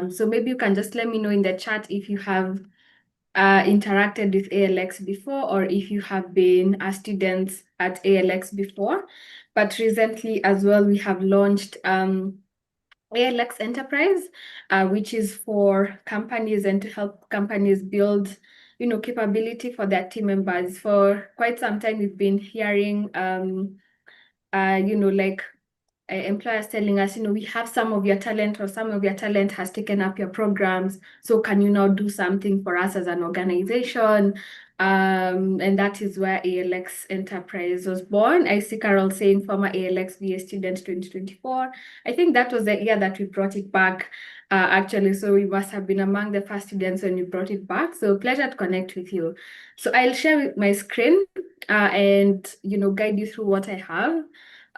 So maybe you can just let me know in the chat if you have interacted with ALX before, or if you have been a student at ALX before. But recently as well, we have launched ALX Enterprise, which is for companies and to help companies build, capability for their team members. For quite some time, we've been hearing, like employers telling us, we have some of your talent, or some of your talent has taken up your programs. So can you now do something for us as an organization? And that is where ALX Enterprise was born. I see Carol saying former ALX VA student 2024. I think that was the year that we brought it back, actually. So we must have been among the first students when we brought it back. So pleasure to connect with you. So I'll share my screen and, guide you through what I have.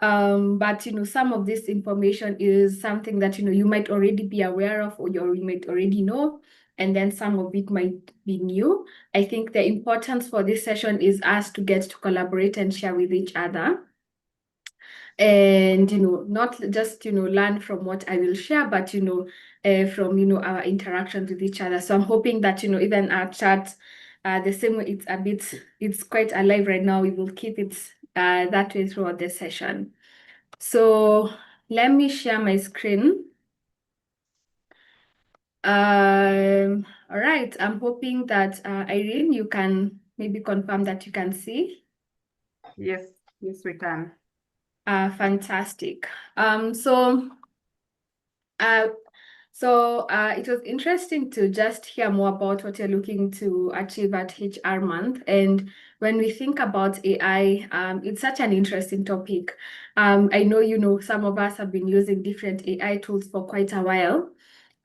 But some of this information is something that you might already be aware of, or you might already know, and then some of it might be new. I think the importance for this session is us to get to collaborate and share with each other. And not just learn from what I will share, but from our interactions with each other. So I'm hoping that even our chat, the same way it's quite alive right now, we will keep it that way throughout the session. So let me share my screen. All right, I'm hoping that Irene, you can maybe confirm that you can see. Yes, we can. Fantastic. So it was interesting to just hear more about what you're looking to achieve at HR Month. And when we think about AI, it's such an interesting topic. I know, some of us have been using different AI tools for quite a while.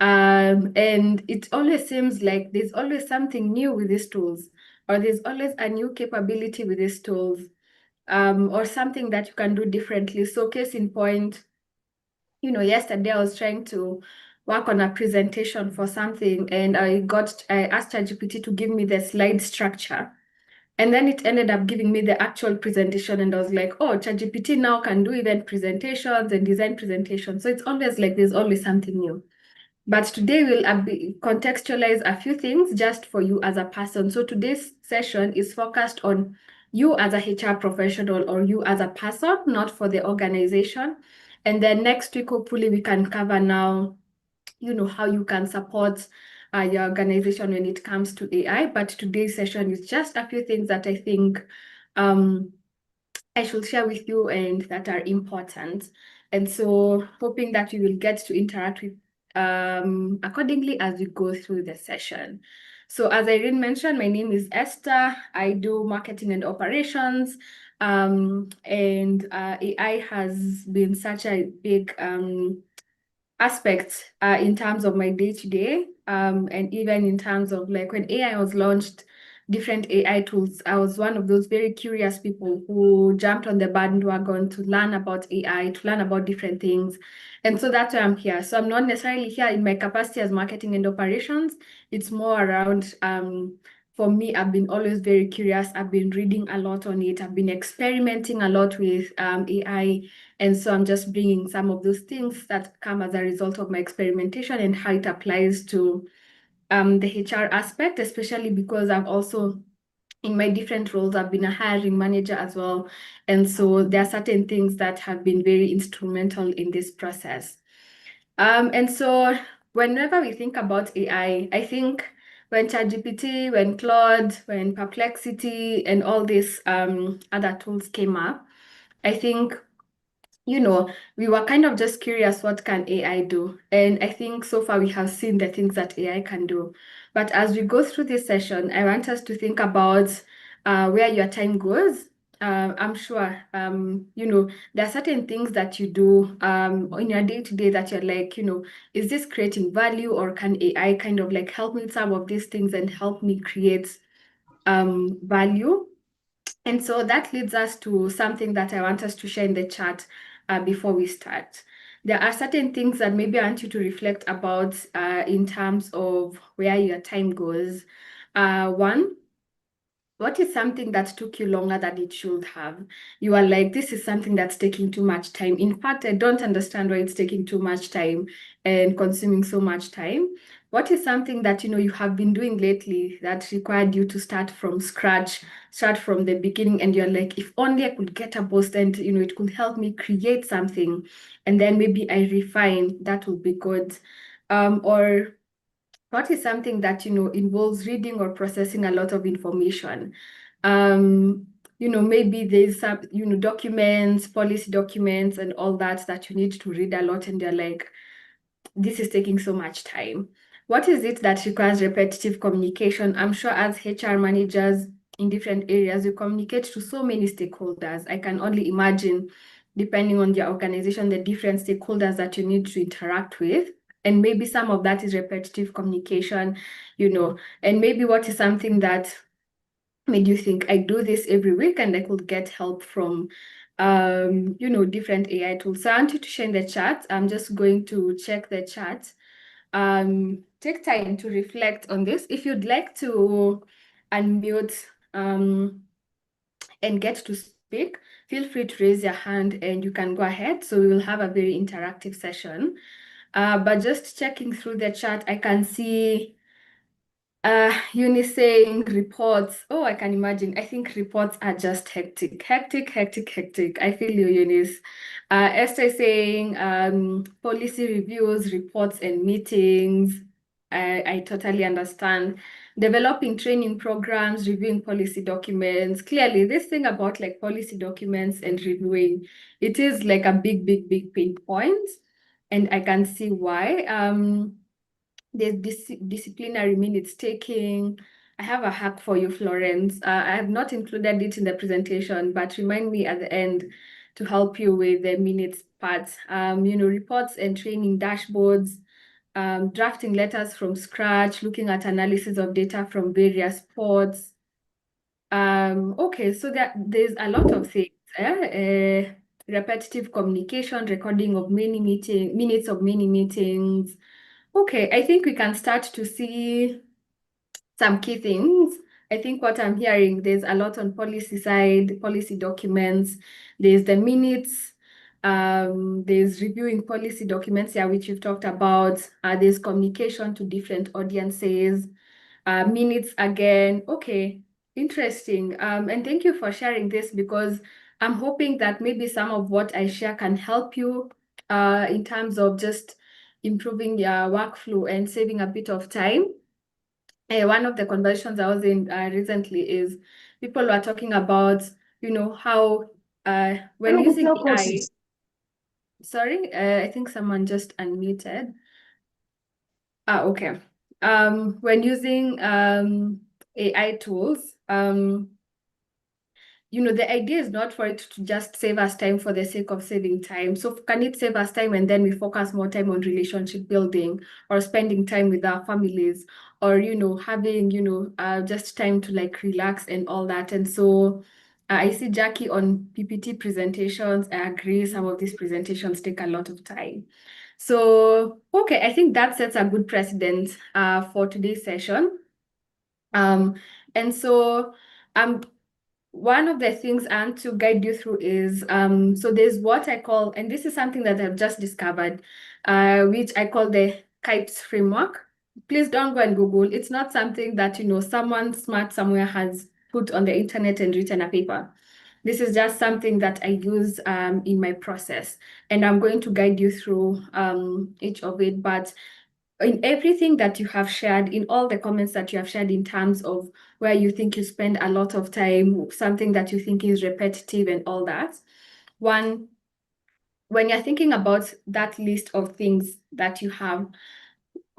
And it always seems like there's always something new with these tools, or there's always a new capability with these tools, or something that you can do differently. So case in point, yesterday I was trying to work on a presentation for something, and I asked ChatGPT to give me the slide structure. And then it ended up giving me the actual presentation, and I was like, oh, ChatGPT now can do event presentations and design presentations. So it's always like there's always something new. But today we'll contextualize a few things just for you as a person. So today's session is focused on you as a HR professional, or you as a person, not for the organization. And then next week, hopefully, we can cover now, how you can support your organization when it comes to AI. But today's session is just a few things that I think I should share with you and that are important. And so hoping that you will get to interact with accordingly as we go through the session. So as Irene mentioned, my name is Esther. I do marketing and operations. And AI has been such a big aspect in terms of my day-to-day, and even in terms of like when AI was launched, different AI tools, I was one of those very curious people who jumped on the bandwagon to learn about AI, to learn about different things. And so that's why I'm here. So I'm not necessarily here in my capacity as marketing and operations. It's more around, for me, I've been always very curious. I've been reading a lot on it. I've been experimenting a lot with AI. And so I'm just bringing some of those things that come as a result of my experimentation and how it applies to the HR aspect, especially because I've also, in my different roles, I've been a hiring manager as well. And so there are certain things that have been very instrumental in this process. And so whenever we think about AI, I think when ChatGPT, when Claude, when Perplexity, and all these other tools came up, I think we were kind of just curious, what can AI do? And I think so far we have seen the things that AI can do. But as we go through this session, I want us to think about where your time goes. I'm sure, there are certain things that you do in your day-to-day that you're like, is this creating value, or can AI kind of like help me with some of these things and help me create value? And so that leads us to something that I want us to share in the chat before we start. There are certain things that maybe I want you to reflect about in terms of where your time goes. One, what is something that took you longer than it should have? You are like, this is something that's taking too much time. In fact, I don't understand why it's taking too much time and consuming so much time. What is something that you have been doing lately that required you to start from scratch, start from the beginning, and you're like, if only I could get a post and it could help me create something, and then maybe I refine, that would be good. Or what is something that involves reading or processing a lot of information? Maybe there's some documents, policy documents, and all that you need to read a lot, and you're like, this is taking so much time. What is it that requires repetitive communication? I'm sure as HR managers in different areas, you communicate to so many stakeholders. I can only imagine, depending on your organization, the different stakeholders that you need to interact with. And maybe some of that is repetitive communication, and maybe what is something that made you think, I do this every week and I could get help from different AI tools. So I want you to share in the chat. I'm just going to check the chat. Take time to reflect on this. If you'd like to unmute and get to speak, feel free to raise your hand and you can go ahead. So we will have a very interactive session. But just checking through the chat, I can see Eunice saying reports. Oh, I can imagine. I think reports are just hectic, hectic, hectic, hectic. I feel you, Eunice. Esther is saying policy reviews, reports, and meetings. I totally understand. Developing training programs, reviewing policy documents. Clearly, this thing about like policy documents and reviewing, it is like a big, big, big pain point. And I can see why. There's disciplinary minutes taking. I have a hack for you, Florence. I have not included it in the presentation, but remind me at the end to help you with the minutes part. Reports and training dashboards, drafting letters from scratch, looking at analysis of data from various ports. Okay, so there's a lot of things. Repetitive communication, recording of minutes of many meetings. Okay, I think we can start to see some key things. I think what I'm hearing, there's a lot on policy side, policy documents, there's the minutes, there's reviewing policy documents here, which you've talked about, there's communication to different audiences, minutes again. Okay, interesting. And thank you for sharing this because I'm hoping that maybe some of what I share can help you in terms of just improving your workflow and saving a bit of time. One of the conversations I was in recently is people were talking about, how when using AI, sorry, I think someone just unmuted. Okay. When using AI tools, the idea is not for it to just save us time for the sake of saving time. So can it save us time and then we focus more time on relationship building or spending time with our families or, having, just time to like relax and all that. And so I see Jackie on PPT presentations. I agree. Some of these presentations take a lot of time. So, okay, I think that sets a good precedent for today's session. And so one of the things I want to guide you through is, so there's what I call, and this is something that I've just discovered, which I call the KITES framework. Please don't go and Google. It's not something that, someone smart somewhere has put on the internet and written a paper. This is just something that I use in my process, and I'm going to guide you through each of it. But in everything that you have shared, in all the comments that you have shared in terms of where you think you spend a lot of time, something that you think is repetitive and all that, when you're thinking about that list of things that you have,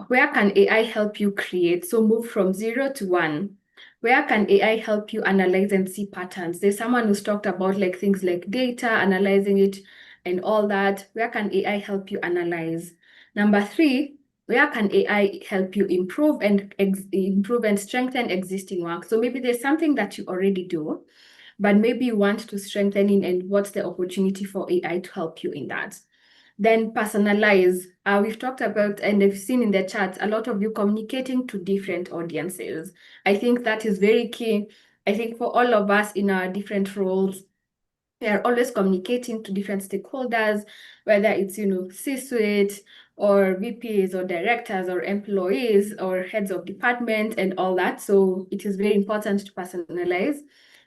where can AI help you create? So move from 0 to 1. Where can AI help you analyze and see patterns? There's someone who's talked about like things like data, analyzing it and all that. Where can AI help you analyze? Number 3, where can AI help you improve and strengthen existing work? So maybe there's something that you already do, but maybe you want to strengthen it, and what's the opportunity for AI to help you in that? Then personalize. We've talked about, and I've seen in the chat, a lot of you communicating to different audiences. I think that is very key. I think for all of us in our different roles, we are always communicating to different stakeholders, whether it's, C-suite or VPs or directors or employees or heads of department and all that. So it is very important to personalize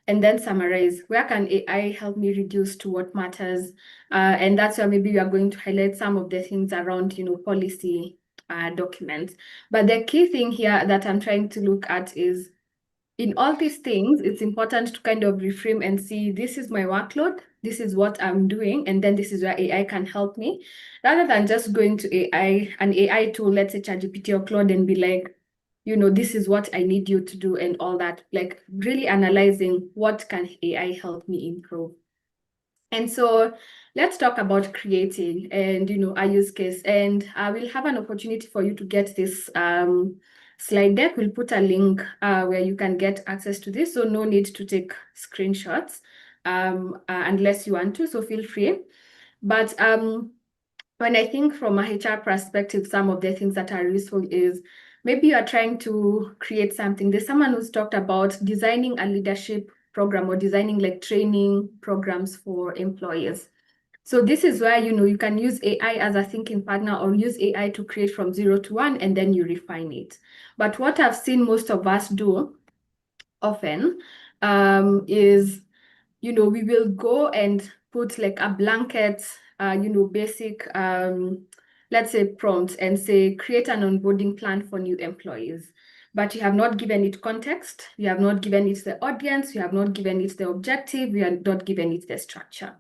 and then summarize. Where can AI help me reduce to what matters? And that's where maybe we are going to highlight some of the things around, policy documents. But the key thing here that I'm trying to look at is in all these things, it's important to kind of reframe and see this is my workload, this is what I'm doing, and then this is where AI can help me, rather than just going to an AI tool, let's say ChatGPT or Claude, and be like, this is what I need you to do and all that. Like really analyzing what can AI help me improve. And so let's talk about creating and, a use case. And I will have an opportunity for you to get this slide deck. We'll put a link where you can get access to this. So no need to take screenshots unless you want to. So feel free. But when I think from a HR perspective, some of the things that are useful is maybe you are trying to create something. There's someone who's talked about designing a leadership program or designing like training programs for employees. So this is where, you can use AI as a thinking partner or use AI to create from 0 to 1 and then you refine it. But what I've seen most of us do often is, we will go and put like a blanket, basic, let's say prompt and say, create an onboarding plan for new employees. But you have not given it context, you have not given it the audience, you have not given it the objective, you have not given it the structure.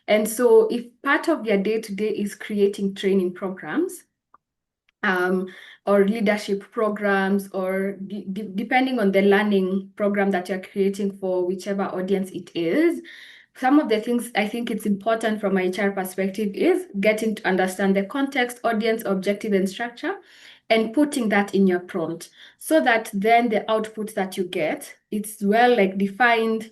And so if part of your day-to-day is creating training programs, or leadership programs, or depending on the learning program that you're creating for whichever audience it is, some of the things I think it's important from a HR perspective is getting to understand the context, audience, objective, and structure, and putting that in your prompt so that then the output that you get, it's well like defined,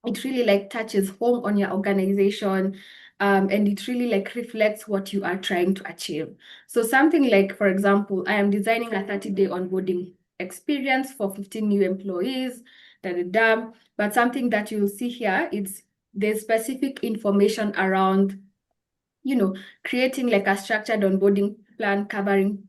it really like touches home on your organization, and it really like reflects what you are trying to achieve. So something like, for example, I am designing a 30-day onboarding experience for 15 new employees, da, da, da. But something that you'll see here, it's the specific information around, creating like a structured onboarding plan covering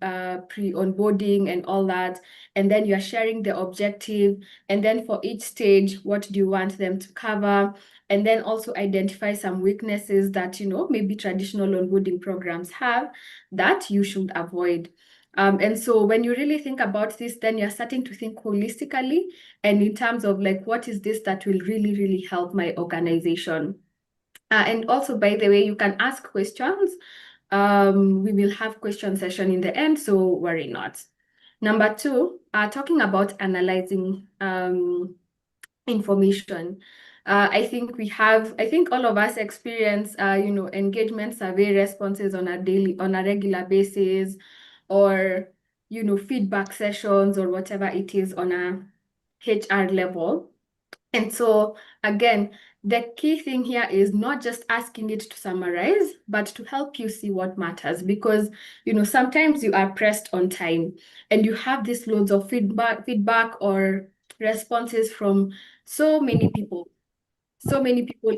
pre-onboarding and all that. And then you're sharing the objective. And then for each stage, what do you want them to cover? And then also identify some weaknesses that, maybe traditional onboarding programs have that you should avoid. And so when you really think about this, then you're starting to think holistically and in terms of like, what is this that will really, really help my organization? And also, by the way, you can ask questions. We will have question session in the end, so worry not. Number two, talking about analyzing information. I think all of us experience, engagement survey responses on a regular basis, or, feedback sessions or whatever it is on a HR level. And so again, the key thing here is not just asking it to summarize, but to help you see what matters. Because, sometimes you are pressed on time and you have these loads of feedback or responses from so many people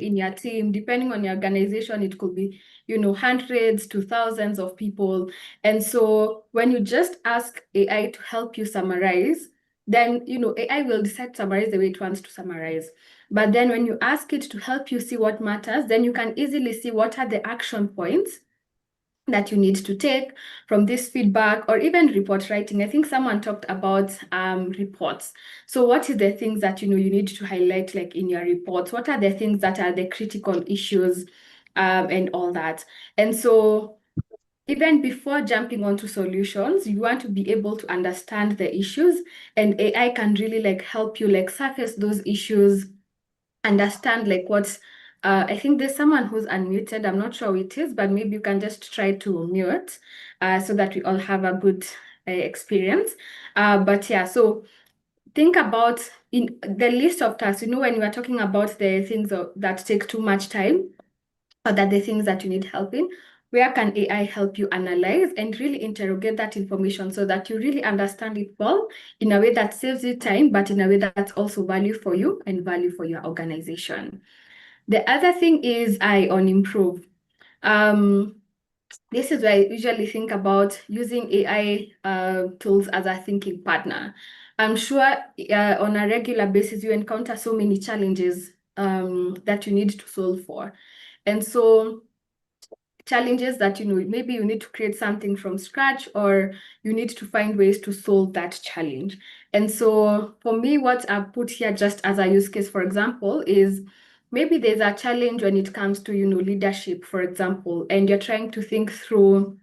in your team. Depending on your organization, it could be, hundreds to thousands of people. And so when you just ask AI to help you summarize, then, AI will decide to summarize the way it wants to summarize. But then when you ask it to help you see what matters, then you can easily see what are the action points that you need to take from this feedback, or even report writing. I think someone talked about reports. So what is the things that, you need to highlight like in your reports? What are the things that are the critical issues and all that? And so even before jumping onto solutions, you want to be able to understand the issues, and AI can really like help you like surface those issues, understand like what's I think there's someone who's unmuted. I'm not sure who it is, but maybe you can just try to mute so that we all have a good experience. But yeah, so think about in the list of tasks, when you are talking about the things that take too much time, or that the things that you need help in, where can AI help you analyze and really interrogate that information so that you really understand it well in a way that saves you time, but in a way that's also value for you and value for your organization. The other thing is I on improve. This is where I usually think about using AI tools as a thinking partner. I'm sure on a regular basis you encounter so many challenges that you need to solve for. And so challenges that, maybe you need to create something from scratch or you need to find ways to solve that challenge. And so for me, what I've put here just as a use case, for example, is maybe there's a challenge when it comes to, leadership, for example, and you're trying to think through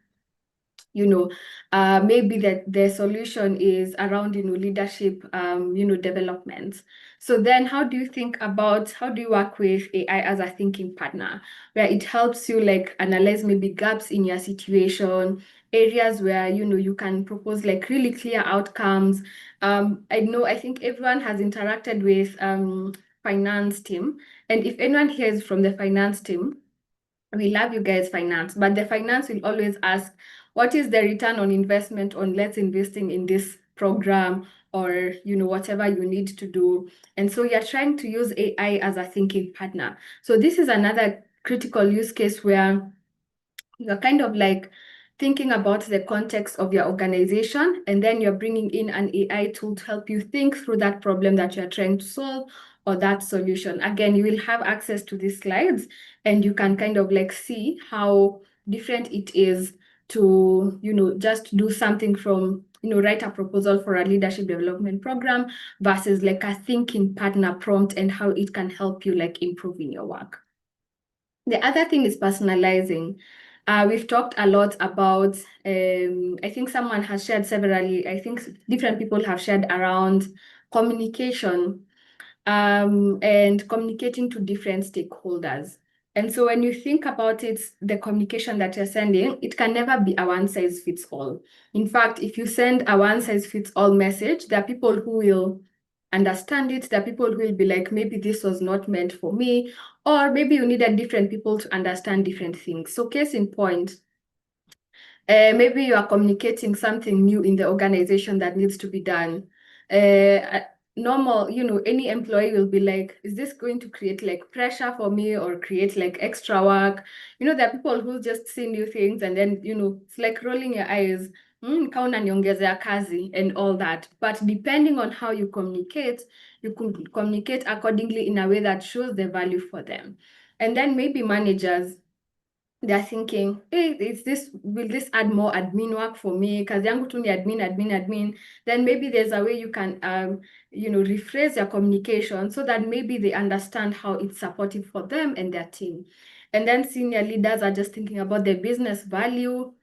maybe that the solution is around, leadership, development. So then how do you work with AI as a thinking partner, where it helps you like analyze maybe gaps in your situation, areas where, you can propose like really clear outcomes. I think everyone has interacted with finance team. And if anyone here is from the finance team, we love you guys, finance, but the finance will always ask, what is the return on investment on let's investing in this program or whatever you need to do. And so you're trying to use AI as a thinking partner. So this is another critical use case where you're kind of like thinking about the context of your organization, and then you're bringing in an AI tool to help you think through that problem that you're trying to solve or that solution. Again, you will have access to these slides and you can kind of like see how different it is to, just do something from, write a proposal for a leadership development program versus like a thinking partner prompt and how it can help you like improve in your work. The other thing is personalizing. We've talked a lot about, I think someone has shared severally, I think different people have shared around communication and communicating to different stakeholders. And so when you think about it, the communication that you're sending, it can never be a one size fits all. In fact, if you send a one size fits all message, there are people who will understand it. There are people who will be like, maybe this was not meant for me, or maybe you needed different people to understand different things. So case in point, maybe you are communicating something new in the organization that needs to be done. Normal, any employee will be like, is this going to create like pressure for me or create like extra work? There are people who just see new things and then, it's like rolling your eyes, kaunaniongezea kazi and all that. But depending on how you communicate, you could communicate accordingly in a way that shows the value for them. And then maybe managers, they're thinking, hey, will this add more admin work for me? Kazi yangu tu ni admin. Then maybe there's a way you can, rephrase your communication so that maybe they understand how it's supportive for them and their team. And then senior leaders are just thinking about the business value,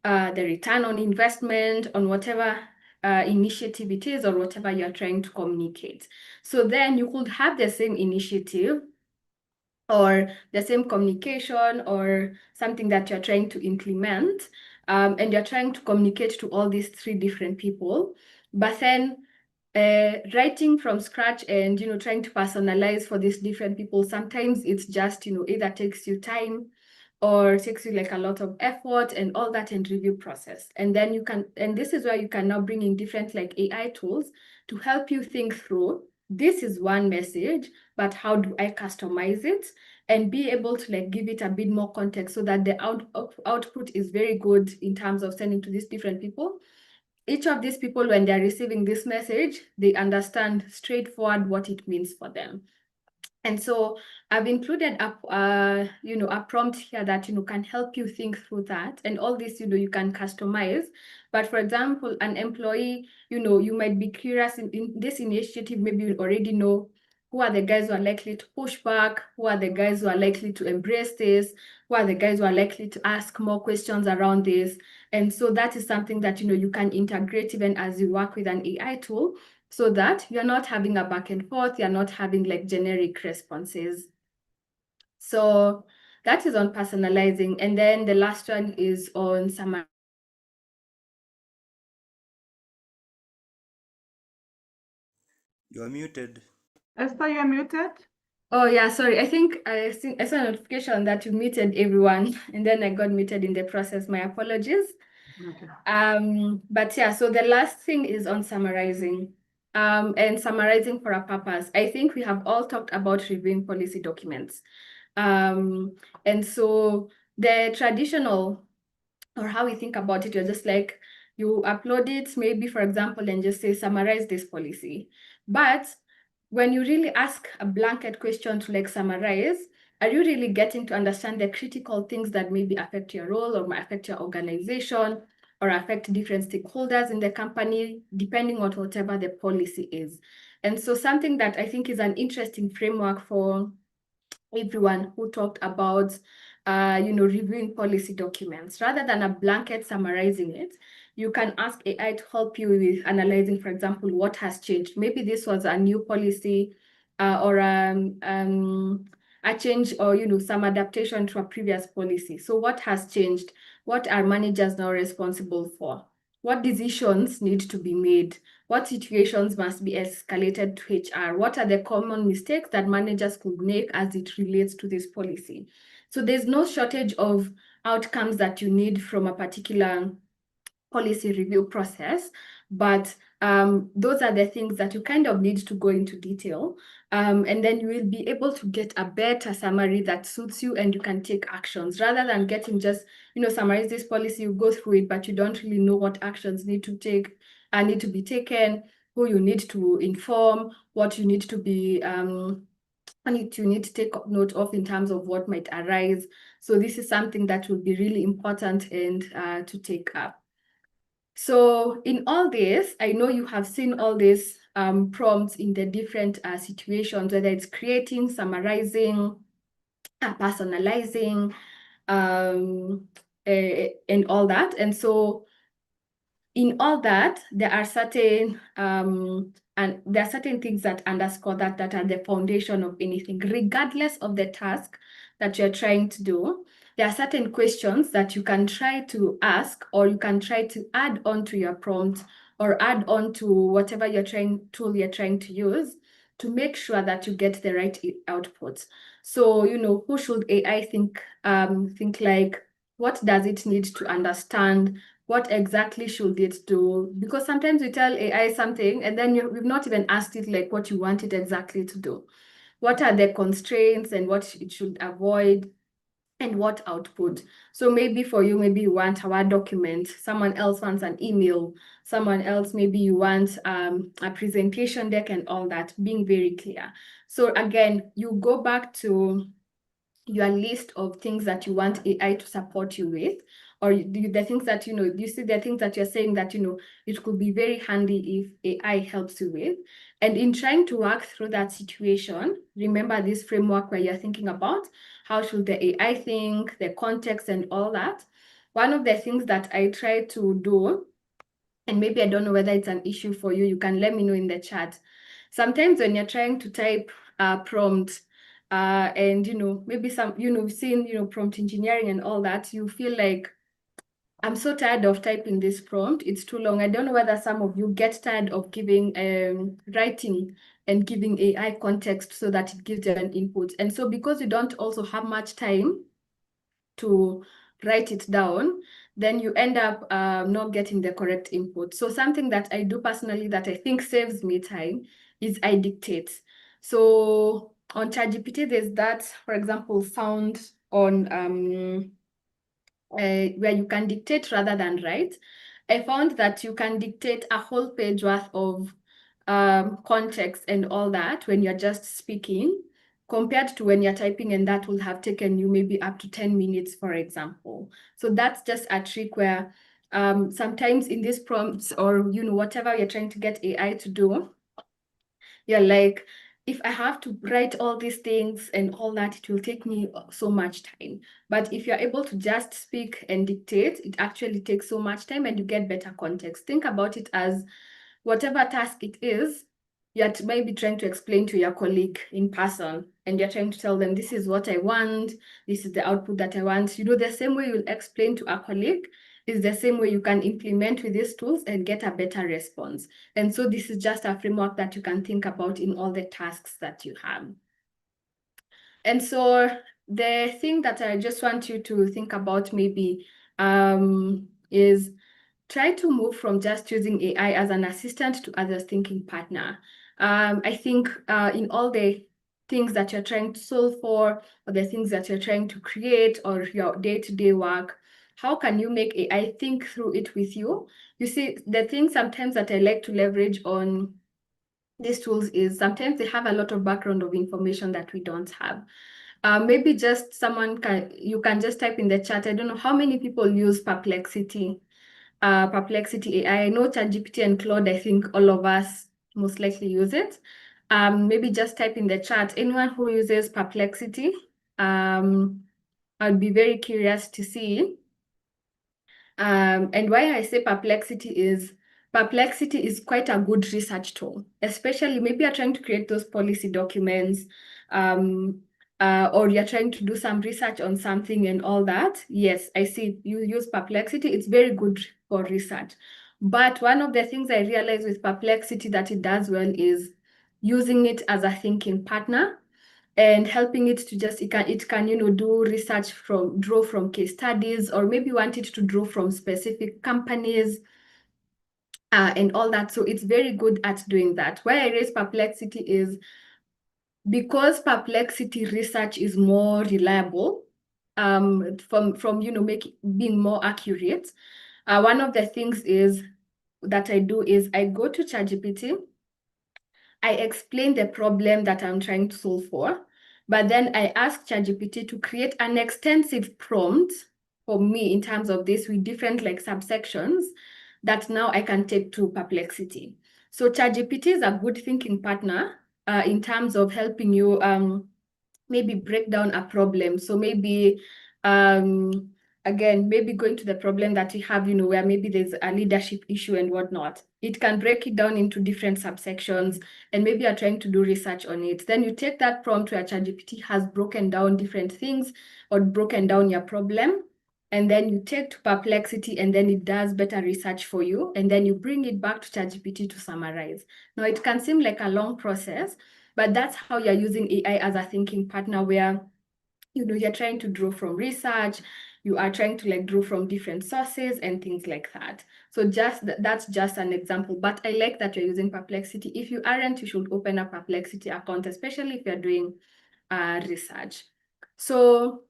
the return on investment on whatever initiative it is or whatever you're trying to communicate. So then you could have the same initiative or the same communication or something that you're trying to implement, and you're trying to communicate to all these three different people, but then writing from scratch and trying to personalize for these different people, sometimes it's just either takes you time or takes you like a lot of effort and all that and review process. And then this is where you can now bring in different like AI tools to help you think through, this is one message, but how do I customize it and be able to like give it a bit more context so that the output is very good in terms of sending to these different people. Each of these people, when they're receiving this message, they understand straightforward what it means for them. And so I've included a prompt here that can help you think through that, and all this you can customize. But for example, an employee, you might be curious in this initiative, maybe you already know who are the guys who are likely to push back, who are the guys who are likely to embrace this, who are the guys who are likely to ask more questions around this. And so that is something that you can integrate even as you work with an AI tool, so that you're not having a back and forth, you're not having like generic responses. So that is on personalizing. And then the last one is on summary. You are muted. Esther, you're muted. Oh yeah, sorry. I think I saw a notification that you muted everyone, and then I got muted in the process. My apologies. Okay. But yeah, so the last thing is on summarizing. And summarizing for a purpose. I think we have all talked about reviewing policy documents. And so the traditional, or how we think about it, you're just like, you upload it, maybe for example, and just say, summarize this policy. But when you really ask a blanket question to like summarize, are you really getting to understand the critical things that maybe affect your role or might affect your organization or affect different stakeholders in the company, depending on whatever the policy is? And so something that I think is an interesting framework for everyone who talked about reviewing policy documents. Rather than a blanket summarizing it, you can ask AI to help you with analyzing, for example, what has changed. Maybe this was a new policy or a change or some adaptation to a previous policy. So what has changed? What are managers now responsible for? What decisions need to be made? What situations must be escalated to HR? What are the common mistakes that managers could make as it relates to this policy? So there's no shortage of outcomes that you need from a particular policy review process, but those are the things that you kind of need to go into detail. And then you will be able to get a better summary that suits you and you can take actions rather than getting just, summarize this policy, you go through it, but you don't really know what actions need to be taken, who you need to inform, what you need to be you need to take note of in terms of what might arise. So this is something that will be really important and to take up. So in all this, I know you have seen all these prompts in the different situations, whether it's creating, summarizing, personalizing, and all that. And so in all that, there are certain things that underscore that are the foundation of anything, regardless of the task that you're trying to do. There are certain questions that you can try to ask, or you can try to add on to your prompt, or add on to whatever tool you're trying to use to make sure that you get the right outputs. So, who should AI think like? What does it need to understand? What exactly should it do? Because sometimes we tell AI something and then we've not even asked it like what you want it exactly to do. What are the constraints and what it should avoid and what output? So maybe for you, maybe you want a Word document, someone else wants an email, someone else maybe you want a presentation deck and all that, being very clear. So again, you go back to your list of things that you want AI to support you with, or the things that, you see the things that you're saying that, it could be very handy if AI helps you with. And in trying to work through that situation, remember this framework where you're thinking about how should the AI think, the context and all that. One of the things that I try to do, and maybe I don't know whether it's an issue for you, you can let me know in the chat. Sometimes when you're trying to type a prompt, and maybe you've seen prompt engineering and all that, you feel like, I'm so tired of typing this prompt, it's too long. I don't know whether some of you get tired of giving writing and giving AI context so that it gives you an input. And so because you don't also have much time to write it down, then you end up not getting the correct input. So something that I do personally that I think saves me time is I dictate. So on ChatGPT, there's that, for example, found on where you can dictate rather than write. I found that you can dictate a whole page worth of context and all that when you're just speaking, compared to when you're typing, and that will have taken you maybe up to 10 minutes, for example. So that's just a trick where sometimes in these prompts or whatever you're trying to get AI to do, you're like, if I have to write all these things and all that, it will take me so much time. But if you're able to just speak and dictate, it actually takes so much time and you get better context. Think about it as whatever task it is, you're maybe trying to explain to your colleague in person, and you're trying to tell them, this is what I want, this is the output that I want. The same way you'll explain to a colleague is the same way you can implement with these tools and get a better response. And so this is just a framework that you can think about in all the tasks that you have. And so the thing that I just want you to think about maybe is try to move from just using AI as an assistant to as a thinking partner. I think in all the things that you're trying to solve for, or the things that you're trying to create, or your day-to-day work, how can you make AI think through it with you? You see, the thing sometimes that I like to leverage on these tools is sometimes they have a lot of background of information that we don't have. Maybe just you can just type in the chat. I don't know how many people use Perplexity. Perplexity AI. I know ChatGPT and Claude, I think all of us most likely use it. Maybe just type in the chat, anyone who uses Perplexity. I'd be very curious to see. And why I say Perplexity is quite a good research tool, especially maybe you're trying to create those policy documents, or you're trying to do some research on something and all that. Yes, I see you use Perplexity. It's very good for research. But one of the things I realized with Perplexity that it does well is using it as a thinking partner and helping it to just it can do research draw from case studies, or maybe want it to draw from specific companies and all that. So it's very good at doing that. Why I raise Perplexity is because Perplexity research is more reliable, from being more accurate. One of the things is that I do is I go to ChatGPT, I explain the problem that I'm trying to solve for, but then I ask ChatGPT to create an extensive prompt for me in terms of this with different like subsections that now I can take to Perplexity. So ChatGPT is a good thinking partner in terms of helping you maybe break down a problem. So maybe again, maybe going to the problem that you have, where maybe there's a leadership issue and whatnot. It can break it down into different subsections, and maybe you're trying to do research on it. Then you take that prompt where ChatGPT has broken down different things or broken down your problem, and then you take to Perplexity, and then it does better research for you, and then you bring it back to ChatGPT to summarize. Now, it can seem like a long process, but that's how you're using AI as a thinking partner, where you're trying to draw from research, you are trying to like draw from different sources and things like that. So that's just an example, but I like that you're using Perplexity. If you aren't, you should open a Perplexity account, especially if you're doing research. So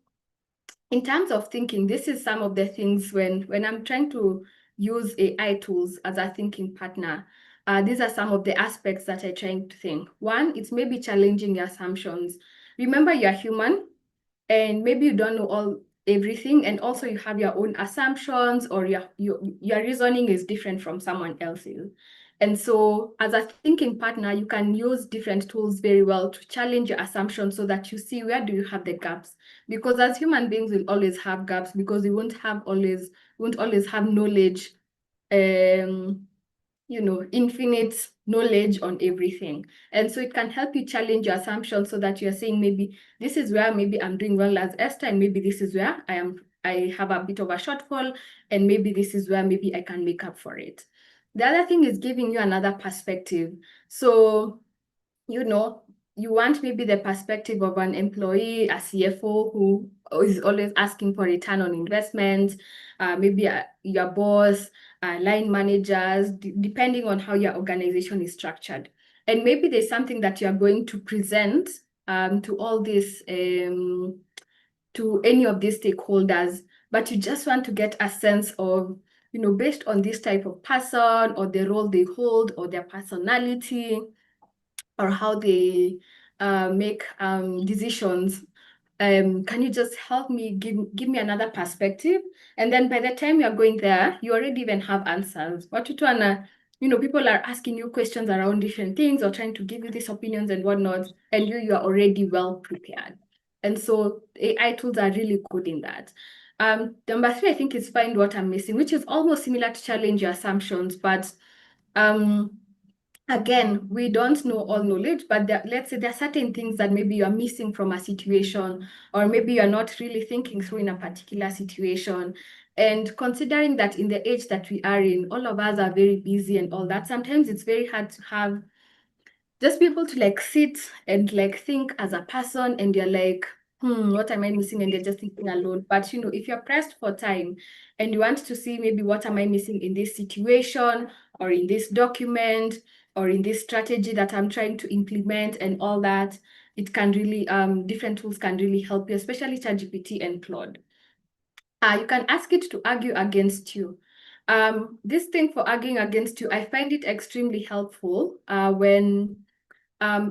in terms of thinking, this is some of the things when I'm trying to use AI tools as a thinking partner. These are some of the aspects that I'm trying to think. One, it's maybe challenging your assumptions. Remember, you're human, and maybe you don't know everything, and also you have your own assumptions, or your reasoning is different from someone else's. And so as a thinking partner, you can use different tools very well to challenge your assumptions so that you see where do you have the gaps. Because as human beings, we'll always have gaps because we won't always have knowledge, infinite knowledge on everything. And so it can help you challenge your assumptions so that you're saying, maybe this is where maybe I'm doing well as Esther, and maybe this is where I have a bit of a shortfall, and maybe this is where maybe I can make up for it. The other thing is giving you another perspective. So, you want maybe the perspective of an employee, a CFO who is always asking for return on investment, maybe your boss, line managers, depending on how your organization is structured. And maybe there's something that you're going to present to all this, to any of these stakeholders, but you just want to get a sense of, based on this type of person or the role they hold or their personality or how they make decisions. Can you just help me give me another perspective? And then by the time you're going there, you already even have answers. What you wanna, people are asking you questions around different things or trying to give you these opinions and whatnot, and you are already well prepared. And so AI tools are really good in that. Number 3, I think, is find what I'm missing, which is almost similar to challenge your assumptions, but again, we don't know all knowledge, but let's say there are certain things that maybe you are missing from a situation, or maybe you're not really thinking through in a particular situation. And considering that in the age that we are in, all of us are very busy and all that, sometimes it's very hard to have just be able to like sit and like think as a person, and you're like, what am I missing? And you're just thinking alone. But you know, if you're pressed for time and you want to see maybe what am I missing in this situation or in this document or in this strategy that I'm trying to implement and all that, it can really different tools can really help you, especially ChatGPT and Claude. You can ask it to argue against you. This thing for arguing against you, I find it extremely helpful when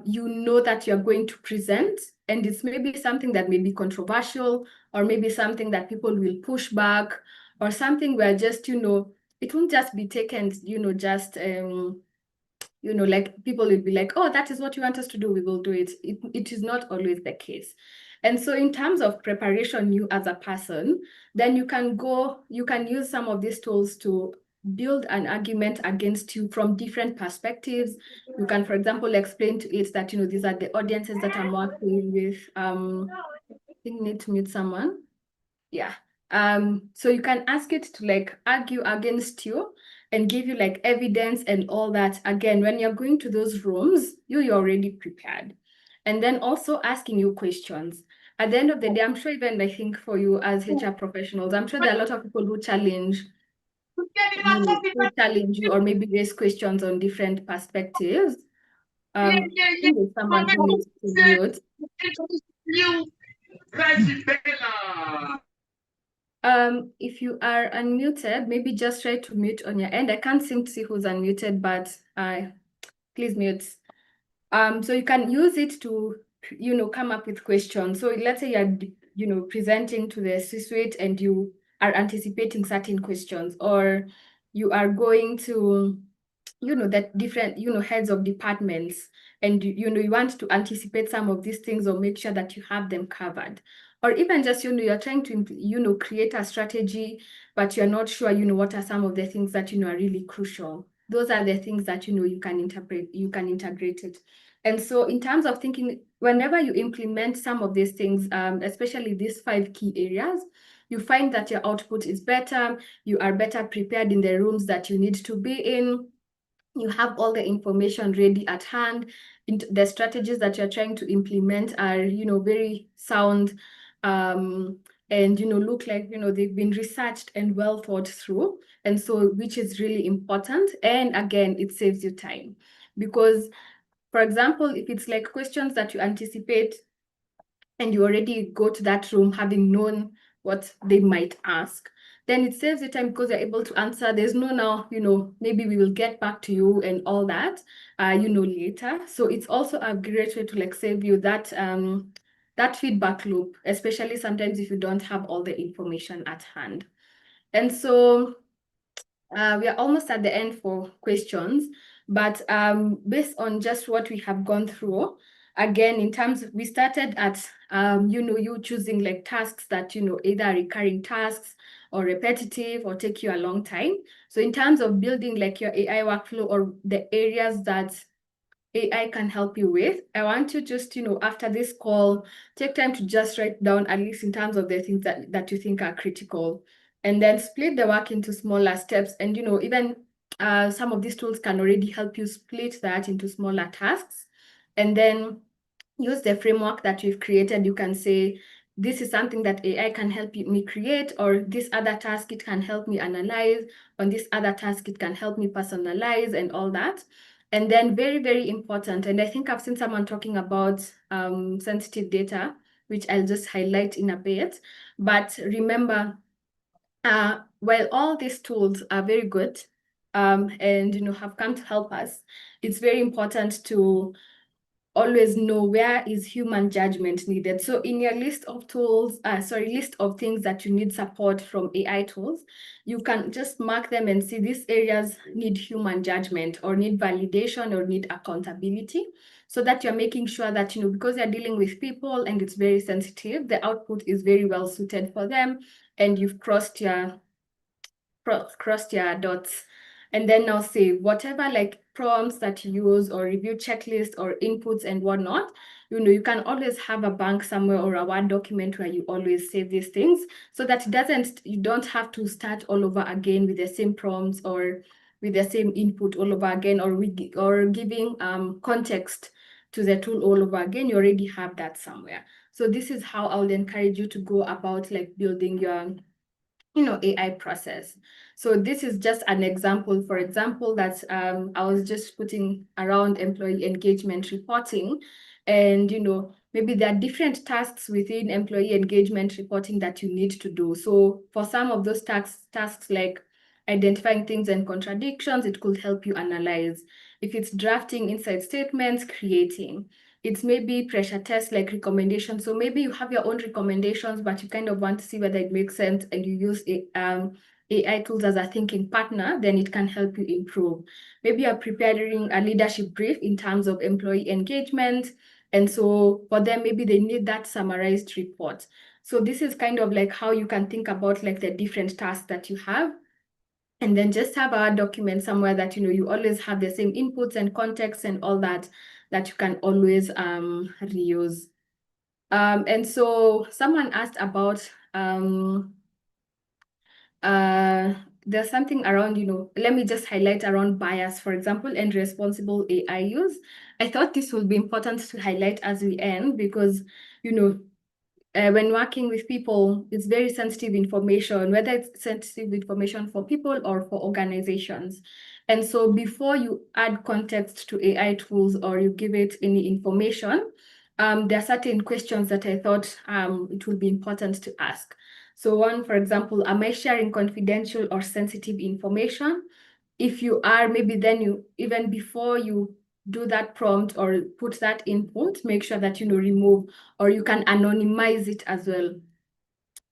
you know that you're going to present, and it's maybe something that may be controversial, or maybe something that people will push back, or something where just, you know, it won't just be taken, you know, just you know, like people will be like, oh, that is what you want us to do, we will do it. It is not always the case. And so in terms of preparation, you as a person, then you can use some of these tools to build an argument against you from different perspectives. You can, for example, explain to it that, you know, these are the audiences that I'm working with. I think need to mute someone. Yeah. So you can ask it to like argue against you and give you like evidence and all that. Again, when you're going to those rooms, you're already prepared. And then also asking you questions. At the end of the day, I'm sure even I think for you as HR professionals, I'm sure there are a lot of people who challenge you or maybe raise questions on different perspectives. I think there's someone who needs to mute. If you are unmuted, maybe just try to mute on your end. I can't seem to see who's unmuted, but please mute. So you can use it to, you know, come up with questions. So let's say you're, you know, presenting to the C-suite and you are anticipating certain questions, or you are going to, you know, that different, you know, heads of departments, and you know, you want to anticipate some of these things or make sure that you have them covered. Or even just, you know, you're trying to, you know, create a strategy, but you're not sure, you know, what are some of the things that, you know, are really crucial. Those are the things that, you know, you can integrate it. And so in terms of thinking, whenever you implement some of these things, especially these 5 key areas, you find that your output is better, you are better prepared in the rooms that you need to be in, you have all the information ready at hand, the strategies that you're trying to implement are, you know, very sound, and, you know, look like, you know, they've been researched and well thought through. And so, which is really important. And again, it saves you time because, for example, if it's like questions that you anticipate and you already go to that room having known what they might ask, then it saves you time because you're able to answer. There's no now, you know, maybe we will get back to you and all that, you know, later. So it's also a great way to like save you that that feedback loop, especially sometimes if you don't have all the information at hand. And so we are almost at the end for questions, but based on just what we have gone through, again, in terms of, we started at, you know, you choosing like tasks that, you know, either recurring tasks or repetitive or take you a long time. So in terms of building like your AI workflow or the areas that AI can help you with, I want you just, you know, after this call, take time to just write down at least in terms of the things that you think are critical, and then split the work into smaller steps. And, you know, even some of these tools can already help you split that into smaller tasks, and then use the framework that you've created. You can say, this is something that AI can help me create, or this other task, it can help me analyze. On this other task, it can help me personalize and all that. And then very, very important, and I think I've seen someone talking about sensitive data, which I'll just highlight in a bit. But remember, while all these tools are very good and, you know, have come to help us, it's very important to always know where is human judgment needed. So in your list of tools, list of things that you need support from AI tools, you can just mark them and see these areas need human judgment or need validation or need accountability, so that you're making sure that, you know, because you're dealing with people and it's very sensitive, the output is very well suited for them, and you've crossed your dots. And then now save whatever like prompts that you use or review checklists or inputs and whatnot. You know, you can always have a bank somewhere or a Word document where you always save these things, so that you don't have to start all over again with the same prompts, or with the same input all over again, or giving context to the tool all over again. You already have that somewhere. So this is how I would encourage you to go about like building your AI process. So this is just an example. For example, that I was just putting around employee engagement reporting, and maybe there are different tasks within employee engagement reporting that you need to do. So for some of those tasks like identifying things and contradictions, it could help you analyze. If it's drafting insight statements, creating. It's maybe pressure test like recommendations. So maybe you have your own recommendations, but you kind of want to see whether it makes sense, and you use AI tools as a thinking partner, then it can help you improve. Maybe you're preparing a leadership brief in terms of employee engagement. And so for them, maybe they need that summarized report. So this is kind of like how you can think about like the different tasks that you have. And then just have a document somewhere that you always have the same inputs and context and all that you can always reuse. And so someone asked about there's something around, let me just highlight around bias, for example, and responsible AI use. I thought this will be important to highlight as we end, because when working with people, it's very sensitive information, whether it's sensitive information for people or for organizations. And so before you add context to AI tools or you give it any information, there are certain questions that I thought it would be important to ask. So one, for example, am I sharing confidential or sensitive information? If you are, maybe then even before you do that prompt or put that input, make sure that remove, or you can anonymize it as well.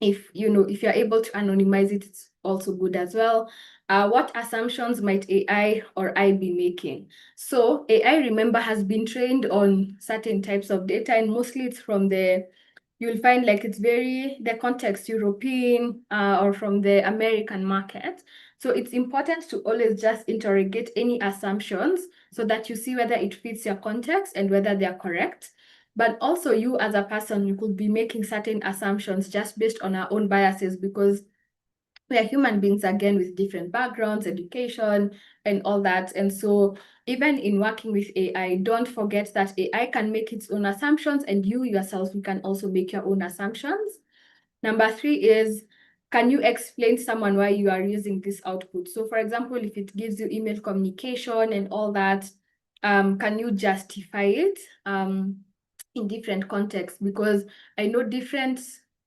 If you're able to anonymize it, it's also good as well. What assumptions might AI or I be making? So AI, remember, has been trained on certain types of data, and mostly it's from you'll find like it's the context European or from the American market. So it's important to always just interrogate any assumptions so that you see whether it fits your context and whether they are correct. But also you as a person, you could be making certain assumptions just based on our own biases, because we are human beings, again, with different backgrounds, education, and all that. And so even in working with AI, don't forget that AI can make its own assumptions, and you yourself, you can also make your own assumptions. Number 3 is, can you explain to someone why you are using this output? So for example, if it gives you email communication and all that, can you justify it in different contexts? Because I know different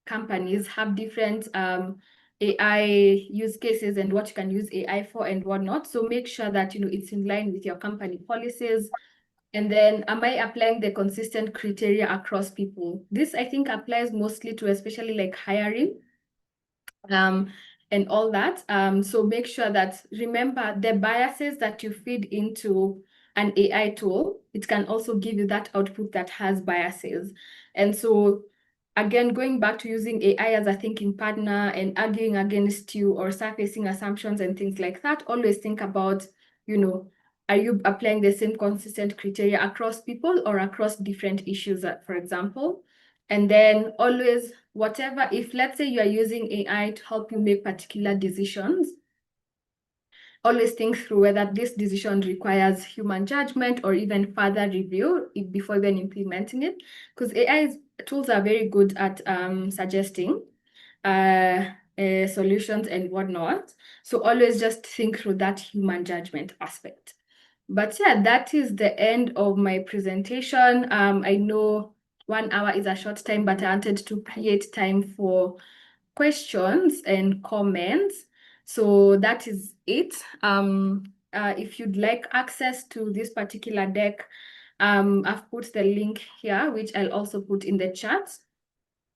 companies have different AI use cases and what you can use AI for and whatnot. So make sure that it's in line with your company policies. And then, am I applying the consistent criteria across people? This, I think, applies mostly to especially like hiring and all that. So make sure that, remember, the biases that you feed into an AI tool, it can also give you that output that has biases. And so again, going back to using AI as a thinking partner and arguing against you or surfacing assumptions and things like that, always think about, are you applying the same consistent criteria across people or across different issues, for example? And then always, if let's say you are using AI to help you make particular decisions, always think through whether this decision requires human judgment or even further review before even implementing it. Because AI tools are very good at suggesting solutions and whatnot. So always just think through that human judgment aspect. But yeah, that is the end of my presentation. I know 1 hour is a short time, but I wanted to create time for questions and comments. So that is it. If you'd like access to this particular deck, I've put the link here, which I'll also put in the chat.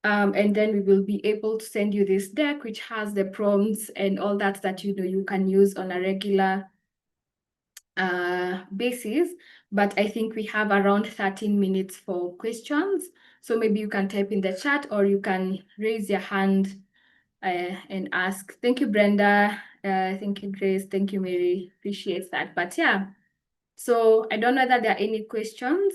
And then we will be able to send you this deck, which has the prompts and all that you can use on a regular basis. But I think we have around 13 minutes for questions. So maybe you can type in the chat, or you can raise your hand and ask. Thank you, Brenda. Thank you, Grace. Thank you, Mary. Appreciate that. But yeah, so I don't know whether there are any questions.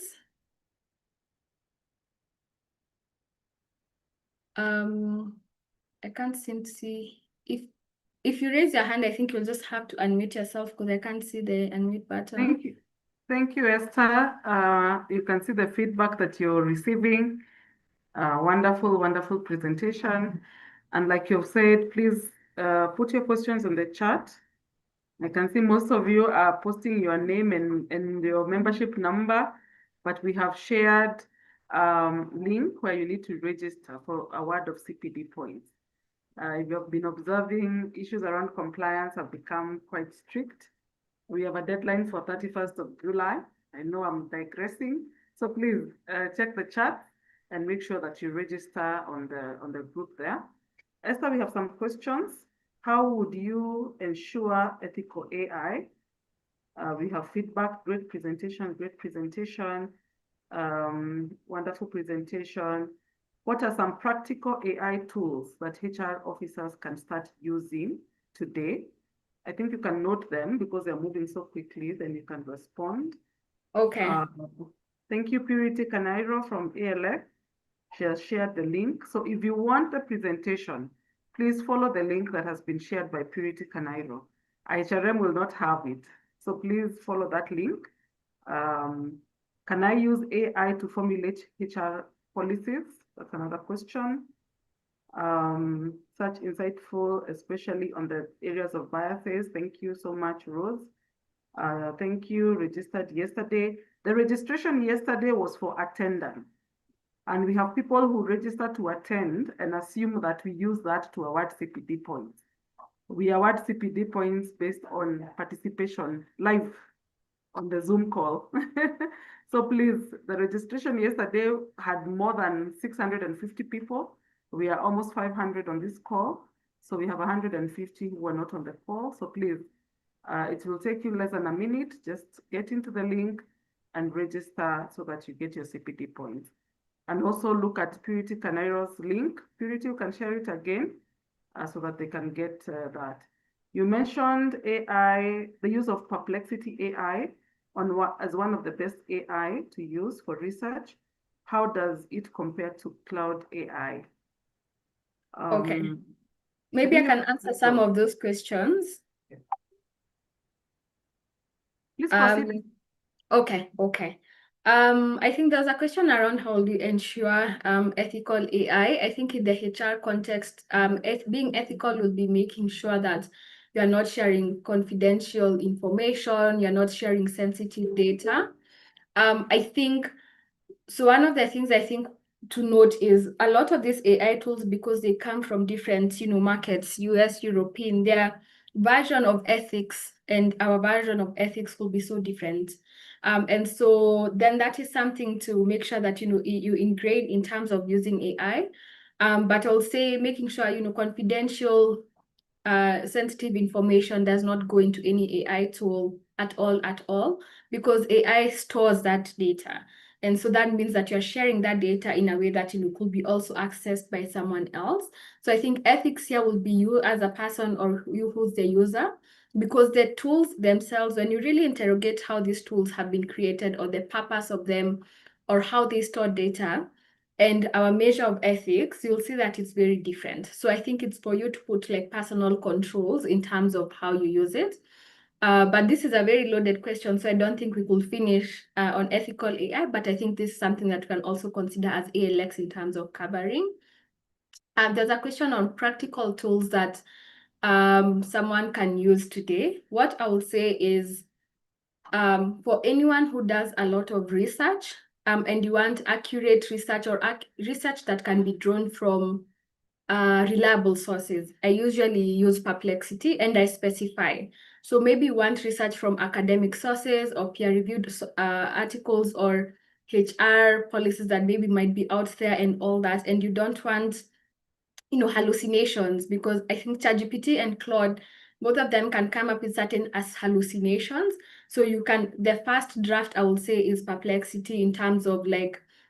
I can't seem to see if if you raise your hand, I think you'll just have to unmute yourself because I can't see the unmute button. Thank you. Thank you, Esther. You can see the feedback that you're receiving. Wonderful, wonderful presentation. And like you've said, please put your questions in the chat. I can see most of you are posting your name and your membership number, but we have shared link where you need to register for award of CPD points. If you have been observing, issues around compliance have become quite strict. We have a deadline for 31st of July. I know I'm digressing, so please check the chat and make sure that you register on the group there. Esther, we have some questions. How would you ensure ethical AI? We have feedback, great presentation, wonderful presentation. What are some practical AI tools that HR officers can start using today? I think you can note them because they're moving so quickly, then you can respond. Okay. Thank you, Purity Canairo from ALF. She has shared the link. So if you want the presentation, please follow the link that has been shared by Purity Canairo. IHRM will not have it. So please follow that link. Can I use AI to formulate HR policies? That's another question. Such insightful, especially on the areas of biases. Thank you so much, Rose. Thank you, registered yesterday. The registration yesterday was for attendance. And we have people who register to attend and assume that we use that to award CPD points. We award CPD points based on participation live on the Zoom call. So please, the registration yesterday had more than 650 people. We are almost 500 on this call. So we have 150 who are not on the call. So please, it will take you less than a minute. Just get into the link and register so that you get your CPD points. And also look at Purity Canairo's link. Purity, you can share it again so that they can get that. You mentioned AI, the use of Perplexity AI as one of the best AI to use for research. How does it compare to cloud AI? Okay. Maybe I can answer some of those questions. Please proceed. Okay. I think there's a question around how do you ensure ethical AI. I think in the HR context, being ethical will be making sure that you're not sharing confidential information, you're not sharing sensitive data. I think, so one of the things I think to note is a lot of these AI tools, because they come from different, markets, US, European, their version of ethics and our version of ethics will be so different. And so then that is something to make sure that, you ingrain in terms of using AI. But I'll say making sure, confidential, sensitive information does not go into any AI tool at all, because AI stores that data. And so that means that you're sharing that data in a way that could be also accessed by someone else. So I think ethics here will be you as a person or you who's the user, because the tools themselves, when you really interrogate how these tools have been created or the purpose of them or how they store data, and our measure of ethics, you'll see that it's very different. So I think it's for you to put like personal controls in terms of how you use it. But this is a very loaded question, so I don't think we will finish on ethical AI, but I think this is something that we can also consider as ALX in terms of covering. There's a question on practical tools that someone can use today. What I will say is for anyone who does a lot of research and you want accurate research or research that can be drawn from reliable sources, I usually use Perplexity and I specify. So maybe you want research from academic sources or peer-reviewed articles or HR policies that maybe might be out there and all that, and you don't want hallucinations, because I think ChatGPT and Claude, both of them can come up with certain as hallucinations. So the first draft I would say is Perplexity in terms of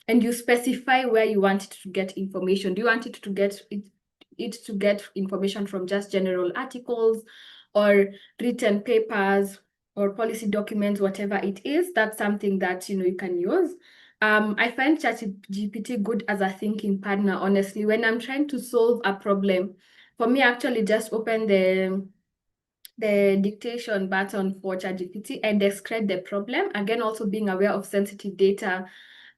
and you specify where you want it to get information. Do you want it to get information from just general articles or written papers or policy documents, whatever it is? That's something that you can use. I find ChatGPT good as a thinking partner, honestly. When I'm trying to solve a problem for me, I actually just open the dictation button for ChatGPT and describe the problem. Again, also being aware of sensitive data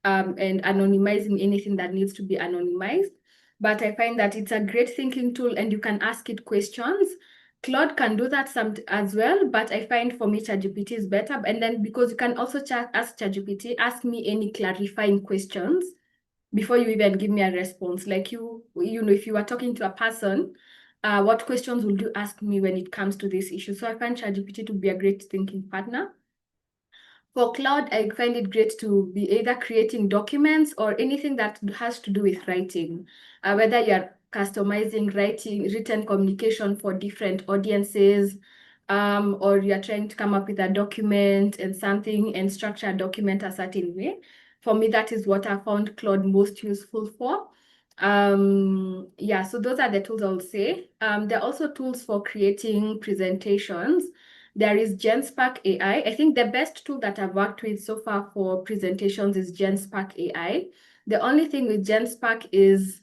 and anonymizing anything that needs to be anonymized. But I find that it's a great thinking tool and you can ask it questions. Claude can do that some as well, but I find for me ChatGPT is better. And then because you can also ask ChatGPT, ask me any clarifying questions before you even give me a response. Like you know, if you are talking to a person, what questions would you ask me when it comes to this issue? So I find ChatGPT to be a great thinking partner. For Claude, I find it great to be either creating documents or anything that has to do with writing, whether you're customizing writing, written communication for different audiences, or you're trying to come up with a document and something and structure a document a certain way. For me, that is what I found Claude most useful for. Yeah, so those are the tools I'll say. There are also tools for creating presentations. There is GenSpark AI. I think the best tool that I've worked with so far for presentations is GenSpark AI. The only thing with GenSpark is,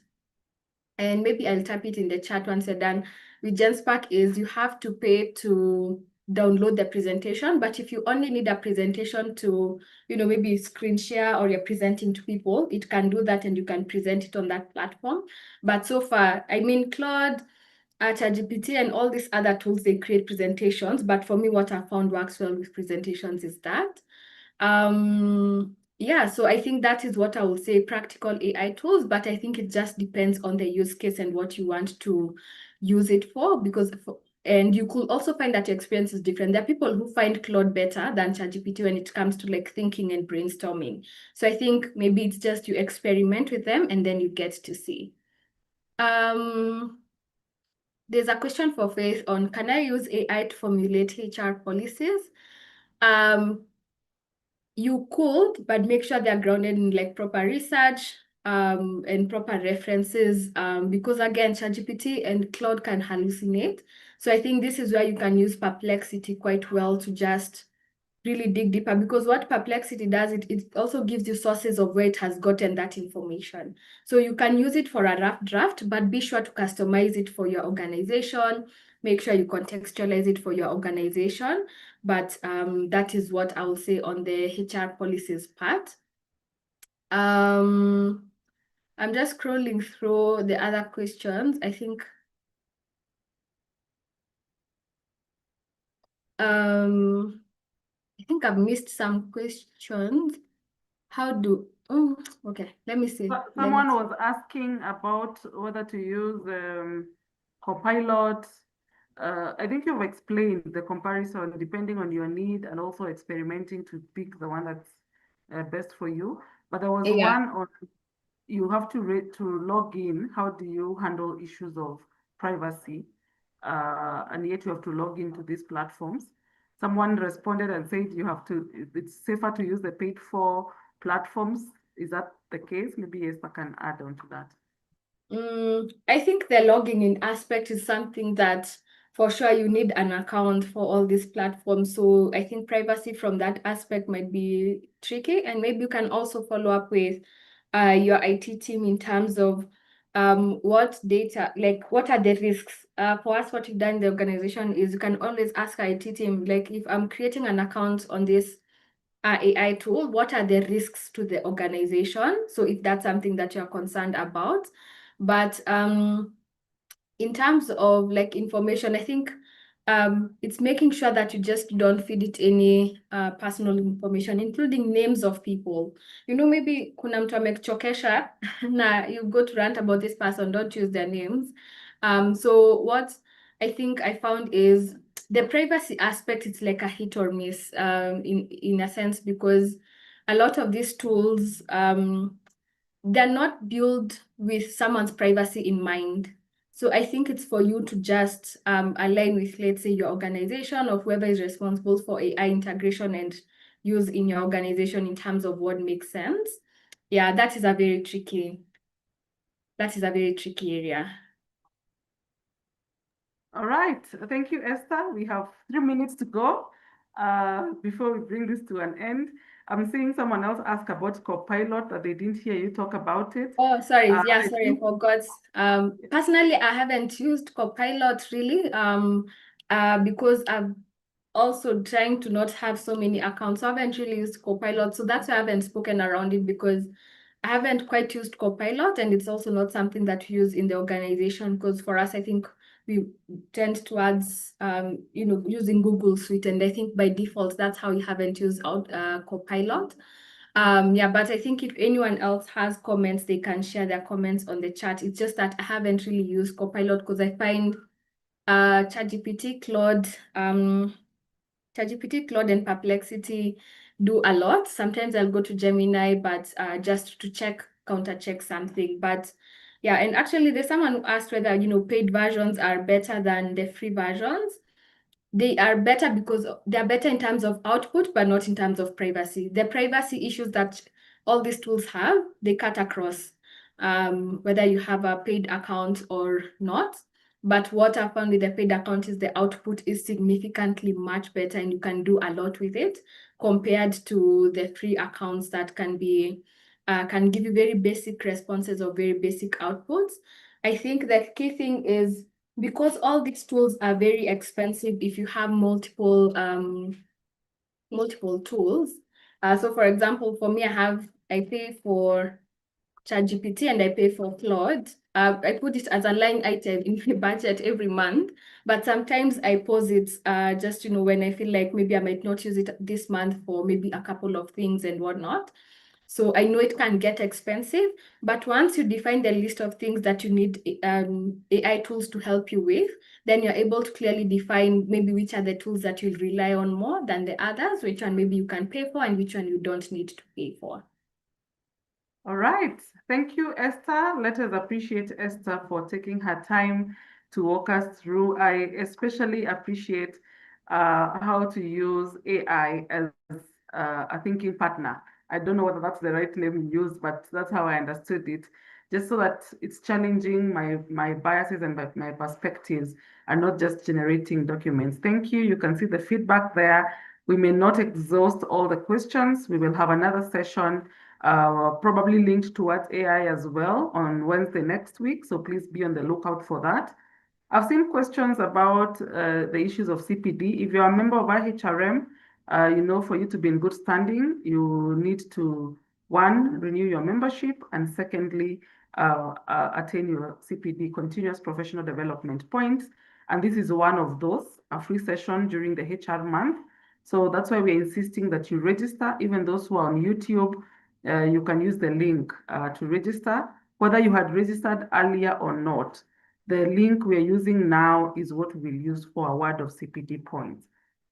and maybe I'll type it in the chat once you're done, with GenSpark is you have to pay to download the presentation. But if you only need a presentation to, maybe screen share or you're presenting to people, it can do that and you can present it on that platform. But so far, I mean, Claude, ChatGPT and all these other tools, they create presentations. But for me, what I found works well with presentations is that. Yeah, so I think that is what I would say, practical AI tools, but I think it just depends on the use case and what you want to use it for, and you could also find that your experience is different. There are people who find Claude better than ChatGPT when it comes to like thinking and brainstorming. So I think maybe it's just you experiment with them and then you get to see. There's a question for Faith on, can I use AI to formulate HR policies? You could, but make sure they're grounded in like proper research and proper references, because again, ChatGPT and Claude can hallucinate. So I think this is where you can use Perplexity quite well to just really dig deeper, because what Perplexity does, it also gives you sources of where it has gotten that information. So you can use it for a rough draft, but be sure to customize it for your organization. Make sure you contextualize it for your organization. But that is what I will say on the HR policies part. I'm just scrolling through the other questions. I think I've missed some questions. Okay, let me see. Someone was asking about whether to use Copilot. I think you've explained the comparison depending on your need and also experimenting to pick the one that's best for you. But there was one on, you have to log in. How do you handle issues of privacy? And yet you have to log into these platforms. Someone responded and said it's safer to use the paid for platforms. Is that the case? Maybe Esther can add on to that. I think the logging in aspect is something that for sure you need an account for all these platforms. So I think privacy from that aspect might be tricky. And maybe you can also follow up with your IT team in terms of what data, like what are the risks? For us, what we've done in the organization is you can always ask our IT team, like if I'm creating an account on this AI tool, what are the risks to the organization? So if that's something that you're concerned about. But in terms of like information, I think it's making sure that you just don't feed it any personal information, including names of people. Maybe kuna mtu amekuchokesha na you go to rant about this person, don't use their names. So what I think I found is the privacy aspect, it's like a hit or miss in a sense, because a lot of these tools, they're not built with someone's privacy in mind. So I think it's for you to just align with, let's say, your organization or whoever is responsible for AI integration and use in your organization in terms of what makes sense. Yeah, that is a very tricky area. All right. Thank you, Esther. We have 3 minutes to go. before we bring this to an end, I'm seeing someone else ask about Copilot that they didn't hear you talk about it. Oh, sorry. Yeah, I sorry, I think forgot. Personally, I haven't used Copilot really, because I'm also trying to not have so many accounts. So I haven't really used Copilot. So that's why I haven't spoken around it, because I haven't quite used Copilot, and it's also not something that we use in the organization, because for us, I think we tend towards using Google Suite, and I think by default that's how we haven't used out Copilot. Yeah, but I think if anyone else has comments, they can share their comments on the chat. It's just that I haven't really used Copilot because I find ChatGPT, Claude, and Perplexity do a lot. Sometimes I'll go to Gemini, but just to counter check something. But yeah, and actually there's someone who asked whether, paid versions are better than the free versions. They are better because they're better in terms of output, but not in terms of privacy. The privacy issues that all these tools have, they cut across, whether you have a paid account or not. But what I found with the paid account is the output is significantly much better, and you can do a lot with it compared to the free accounts that can give you very basic responses or very basic outputs. I think the key thing is, because all these tools are very expensive if you have multiple tools. So for example, for me, I pay for ChatGPT and I pay for Claude. I put it as a line item in my budget every month, but sometimes I pause it just, when I feel like maybe I might not use it this month for maybe a couple of things and whatnot. So I know it can get expensive, but once you define the list of things that you need AI tools to help you with, then you're able to clearly define maybe which are the tools that you'll rely on more than the others, which one maybe you can pay for and which one you don't need to pay for. All right. Thank you, Esther. Let us appreciate Esther for taking her time to walk us through. I especially appreciate how to use AI as a thinking partner. I don't know whether that's the right name you use, but that's how I understood it. Just so that it's challenging my biases and my perspectives and not just generating documents. Thank you. You can see the feedback there. We may not exhaust all the questions. We will have another session probably linked towards AI as well on Wednesday next week. So please be on the lookout for that. I've seen questions about the issues of CPD. If you're a member of IHRM, for you to be in good standing, you need to, one, renew your membership, and secondly, attain your CPD, continuous professional development points. And this is one of those, a free session during the HR month. So that's why we're insisting that you register. Even those who are on YouTube, you can use the link to register, whether you had registered earlier or not. The link we're using now is what we'll use for award of CPD points.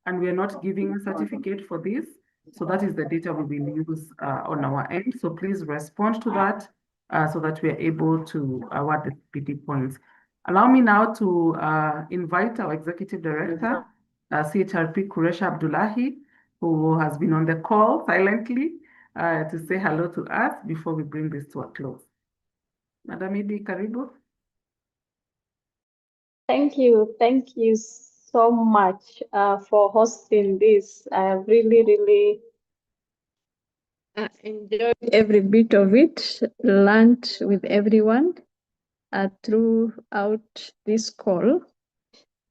And we're not giving a certificate for this. So that is the data we will use on our end. So please respond to that so that we're able to award the CPD points. Allow me now to invite our Executive Director, CHRP Qureshi Abdullahi, who has been on the call silently to say hello to us before we bring this to a close. Madam Idi, karibu. Thank you so much for hosting this. I have really enjoyed every bit of it, learned with everyone throughout this call.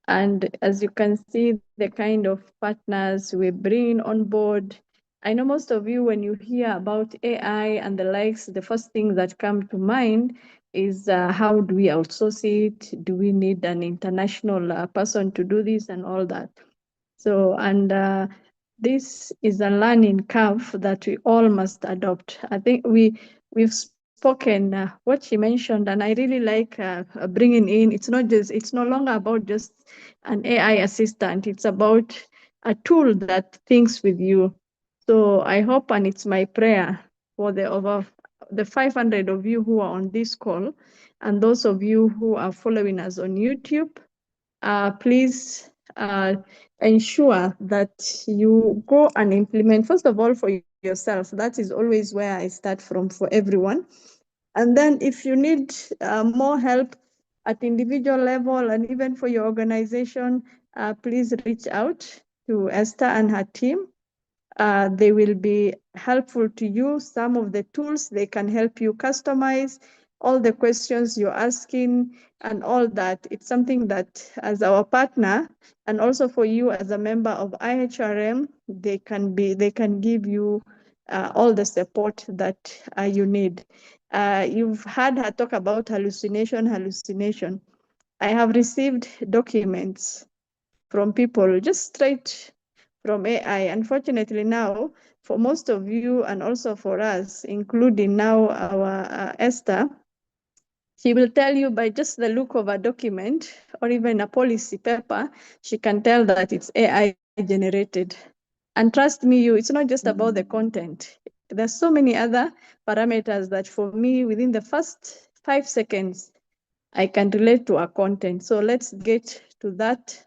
And as you can see, the kind of partners we bring on board. I know most of you, when you hear about AI and the likes, the first thing that come to mind is how do we outsource it? Do we need an international person to do this and all that? So, and this is a learning curve that we all must adopt. I think we've spoken what she mentioned, and I really like bringing in. It's no longer about just an AI assistant. It's about a tool that thinks with you. So I hope, and it's my prayer for the 500 of you who are on this call, and those of you who are following us on YouTube, please ensure that you go and implement, first of all, for yourself. That is always where I start from for everyone. And then if you need more help at individual level and even for your organization, please reach out. to Esther and her team. They will be helpful to you. Some of the tools, they can help you customize all the questions you're asking and all that. It's something that as our partner and also for you as a member of IHRM, they can give you all the support that you need. You've heard her talk about hallucination. I have received documents from people just straight from AI. Unfortunately now, for most of you and also for us, including now our Esther, she will tell you by just the look of a document or even a policy paper, she can tell that it's AI generated. And trust me, it's not just about the content. There's so many other parameters that for me, within the first 5 seconds, I can relate to a content. So let's get to that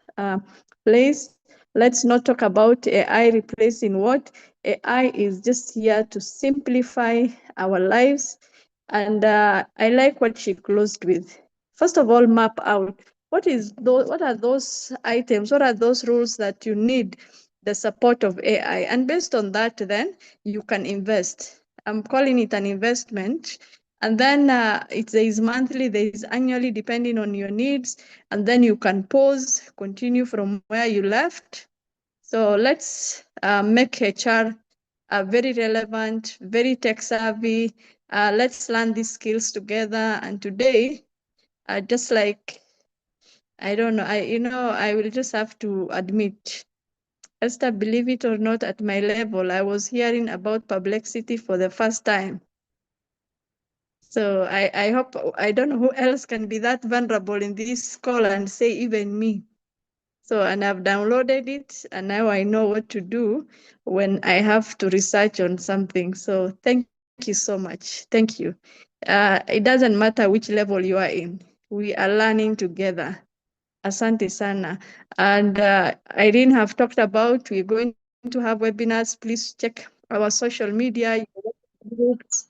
place. Let's not talk about AI replacing what. AI is just here to simplify our lives. And I like what she closed with. First of all, map out what are those items, what are those rules that you need the support of AI. And based on that, then you can invest. I'm calling it an investment. And then there is monthly, there is annually, depending on your needs. And then you can pause, continue from where you left. So let's make HR very relevant, very tech savvy. Let's learn these skills together. And today, just like, I don't know, I will just have to admit, Esther, believe it or not, at my level, I was hearing about Perplexity for the first time. So I hope, I don't know who else can be that vulnerable in this call and say even me. So, and I've downloaded it and now I know what to do when I have to research on something. So thank you so much. Thank you. It doesn't matter which level you are in. We are learning together. Asante sana. And Irene have talked about, we're going to have webinars. Please check our social media groups.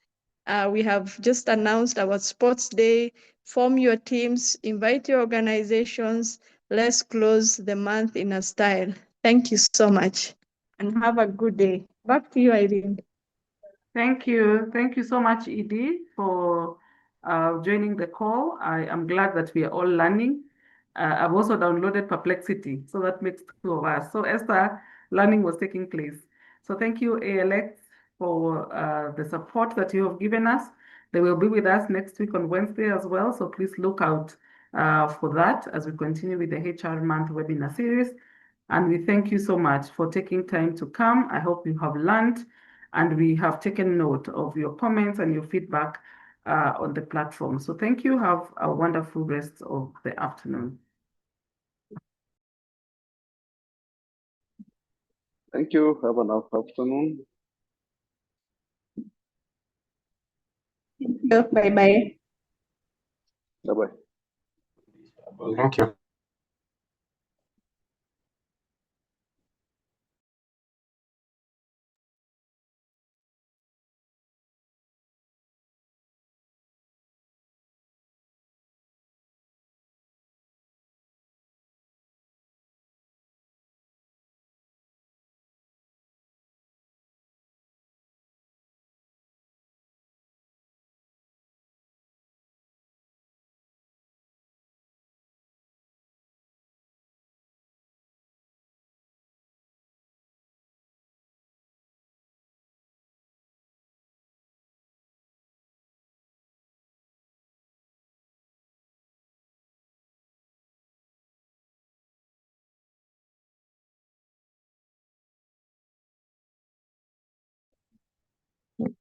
We have just announced our sports day. Form your teams, invite your organizations. Let's close the month in a style. Thank you so much and have a good day. Back to you, Irene. Thank you. Thank you so much, Edie, for joining the call. I am glad that we are all learning. I've also downloaded Perplexity, so that makes two of us. So Esther, learning was taking place. So thank you, ALX, for the support that you have given us. They will be with us next week on Wednesday as well, so please look out for that as we continue with the HR Month webinar series. And we thank you so much for taking time to come. I hope you have learned and we have taken note of your comments and your feedback on the platform. So thank you. Have a wonderful rest of the afternoon. Thank you. Have a nice afternoon. Bye-bye. Bye-bye. Thank you.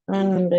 And